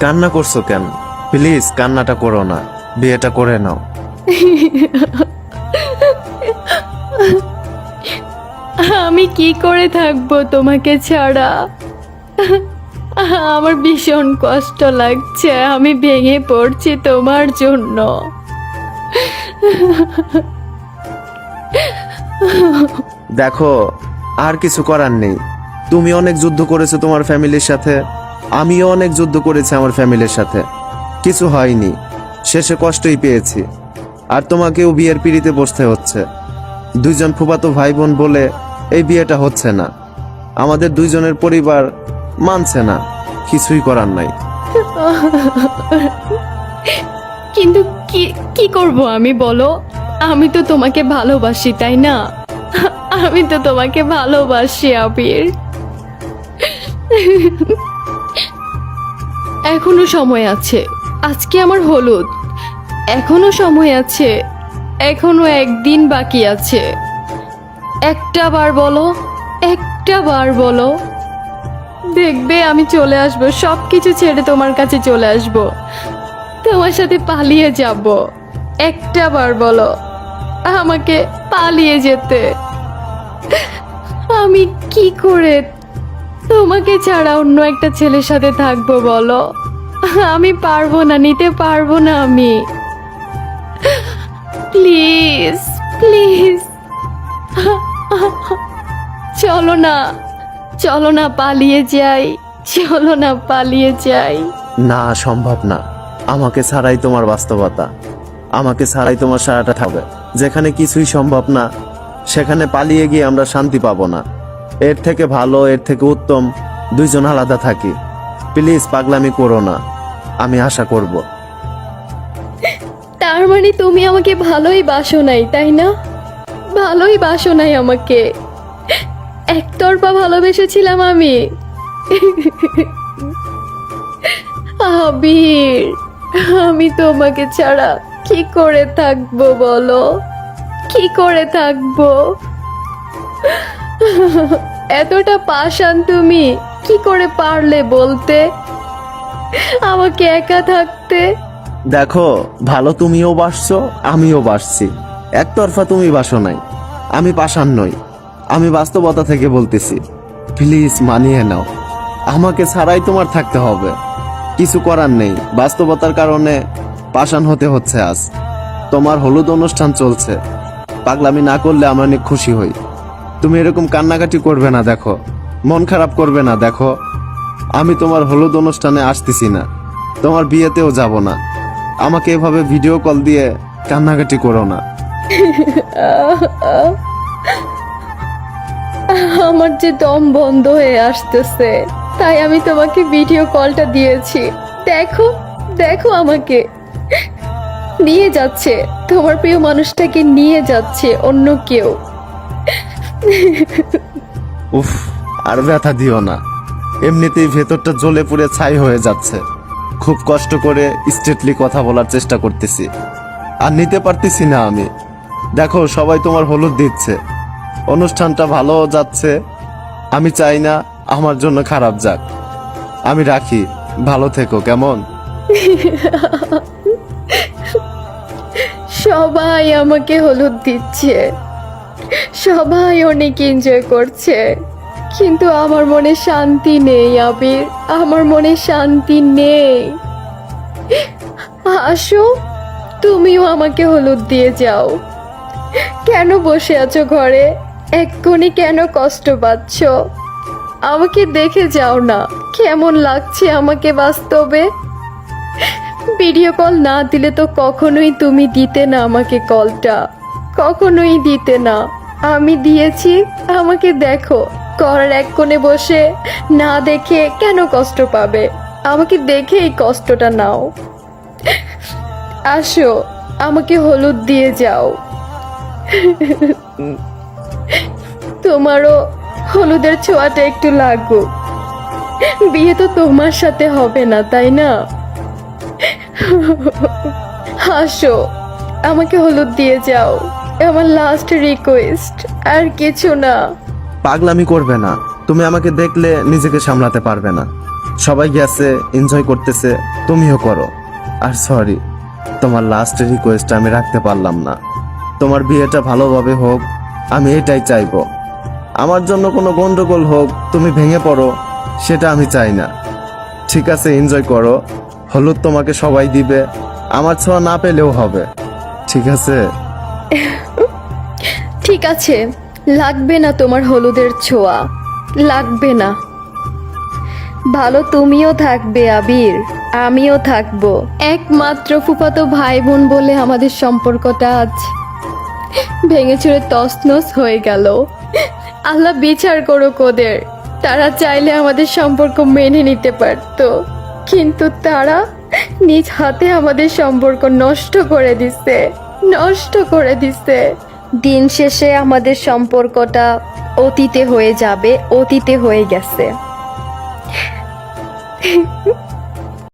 কান্না করছো কেন? প্লিজ কান্নাটা করো না, বিয়েটা করে নাও। আমি কি করে থাকবো তোমাকে ছাড়া? আমার ভীষণ কষ্ট লাগছে, আমি ভেঙে পড়ছি তোমার জন্য। দেখো, আর কিছু করার নেই। তুমি অনেক যুদ্ধ করেছো তোমার ফ্যামিলির সাথে, আমিও অনেক যুদ্ধ করেছি আমার ফ্যামিলির সাথে, কিছু হয়নি, শেষে কষ্টই পেয়েছি। আর তোমাকেও বিয়ের পিড়িতে বসতে হচ্ছে। দুইজন ফুফাতো ভাই বোন বলে এই বিয়েটা হচ্ছে না। আমাদের দুইজনের পরিবার মানছে না, কিছুই করার নাই। কিন্তু কি কি করব আমি, বলো? আমি তো তোমাকে ভালোবাসি, তাই না? আমি তো তোমাকে ভালোবাসি আবির। এখনো সময় আছে, আজকে আমার হলুদ, এখনো সময় আছে, এখনো একদিন বাকি আছে। একটা বার বলো, একটা বার বলো, দেখবে আমি চলে আসবো, সবকিছু ছেড়ে তোমার কাছে চলে আসবো, তোমার সাথে পালিয়ে যাব। একটা বার বলো আমাকে পালিয়ে যেতে। আমি কি করে তোমাকে ছাড়া অন্য একটা ছেলের সাথে থাকবো বলো? আমি পারবো না, নিতে পারবো না আমি। প্লিজ প্লিজ চলো না, চলো না পালিয়ে যাই, চলো না পালিয়ে যাই। না, সম্ভব না। আমাকে ছাড়াই তোমার বাস্তবতা, আমাকে ছাড়াই তোমার সারাটা থাকবে। যেখানে কিছুই সম্ভব না, সেখানে পালিয়ে গিয়ে আমরা শান্তি পাবো না। এর থেকে ভালো, এর থেকে উত্তম দুইজন আলাদা থাকি। প্লিজ পাগলামি করো না, আমি আশা করব। তার মানে তুমি আমাকে ভালোই বাসো নাই, তাই না? ভালোই বাসো নাই আমাকে, একতরফা ভালোবেসেছিলাম আমি। আবির, আমি তোমাকে ছাড়া কি করে থাকবো বলো? কি করে থাকবো? এতটা পাষাণ তুমি কি করে পারলে বলতে আমাকে একা থাকতে? দেখো, ভালো তুমিও বাসছো, আমিও বাসছি, একতরফা তুমি বাসো নাই। আমি পাষাণ নই, আমি বাস্তবতা থেকে বলতেছি। প্লিজ মানিয়ে নাও, আমাকে ছাড়াই তোমার থাকতে হবে। কিছু করার নেই, বাস্তবতার কারণে পাষাণ হতে হচ্ছে আজ। তোমার হলুদ অনুষ্ঠান চলছে, পাগলামি না করলে আমি অনেক খুশি হই। তুমি এরকম কান্নাকাটি করবে না, দেখো, মন খারাপ করবে না। দেখো, আমি তোমার হলুদ অনুষ্ঠানে আসতেছি না, তোমার বিয়েতেও যাব না। আমাকে এভাবে ভিডিও কল দিয়ে কান্নাকাটি করো না। আমার যে দম বন্ধ হয়ে আসতেছে, তাই আমি তোমাকে ভিডিও কলটা দিয়েছি। দেখো, দেখো আমাকে নিয়ে যাচ্ছে, তোমার প্রিয় মানুষটাকে নিয়ে যাচ্ছে অন্য কেউ। উফ, আর ব্যথা দিও না, এমনিতেই ভেতরটা জ্বলে পুড়ে ছাই হয়ে যাচ্ছে। খুব কষ্ট করে স্ট্রেটলি কথা বলার চেষ্টা করতেছি, আর নিতে পারতেছি না আমি। দেখো, সবাই তোমার হলুদ দিচ্ছে, অনুষ্ঠানটা ভালো যাচ্ছে। আমি চাই না আমার জন্য খারাপ যাক। আমি রাখি, ভালো থেকো, কেমন? সবাই আমাকে হলুদ দিচ্ছে, সবাই অনেক এনজয় করছে, কিন্তু আমার মনে শান্তি নেই আবির, আমার মনে শান্তি নেই। আসো, তুমিও আমাকে হলুদ দিয়ে যাও। কেন বসে আছো ঘরে? এক্ষুনি কেন কষ্ট পাচ্ছ? আমাকে দেখে যাও না, কেমন লাগছে আমাকে বাস্তবে। ভিডিও কল না দিলে তো কখনোই তুমি দিতে না আমাকে কলটা, কখনোই দিতে না। আমি দিয়েছি, আমাকে দেখো, ঘরের এক কোণে বসে না দেখে কেন কষ্ট পাবে? আমাকে দেখে এই কষ্টটা নাও। আসো, আমাকে হলুদ দিয়ে যাও। তোমারও হলুদের ছোঁয়াটা একটু লাগুক। বিয়ে তো তোমার সাথে হবে না, তাই না? হাসো, আমাকে হলুদ দিয়ে যাও, আমার লাস্ট রিকোয়েস্ট, আর কিছু না। পাগলামি করবে না, তুমি আমাকে দেখলে নিজেকে সামলাতে পারবে না। সবাই গেছে, এনজয় করতেছে, তুমিও করো। আর সরি, তোমার লাস্ট রিকোয়েস্ট আমি রাখতে পারলাম না। তোমার বিয়েটা ভালোভাবে হোক, আমি এটাই চাইবো। আমার জন্য কোনো গন্ডগোল হোক, তুমি ভেঙে পড়ো, সেটা আমি চাই না। ঠিক আছে, এনজয় করো। হলুদ তোমাকে সবাই দিবে, আমার ছোঁয়া না পেলেও হবে। ঠিক আছে? ঠিক আছে, লাগবে না তোমার হলুদের ছোঁয়া, লাগবে না। ভালো তুমিও থাকবে আবির, আমিও থাকবো। একমাত্র ফুফাতো ভাই বোন বলে আমাদের সম্পর্কটা আজ ভেঙে চুরে তছনছ হয়ে গেল। আল্লাহ বিচার করুক ওদের। তারা চাইলে আমাদের সম্পর্ক মেনে নিতে পারতো, কিন্তু তারা নিজ হাতে আমাদের সম্পর্ক নষ্ট করে দিছে, নষ্ট করে দিছে। দিন শেষে আমাদের সম্পর্কটা অতীতে হয়ে যাবে, অতীতে হয়ে গেছে।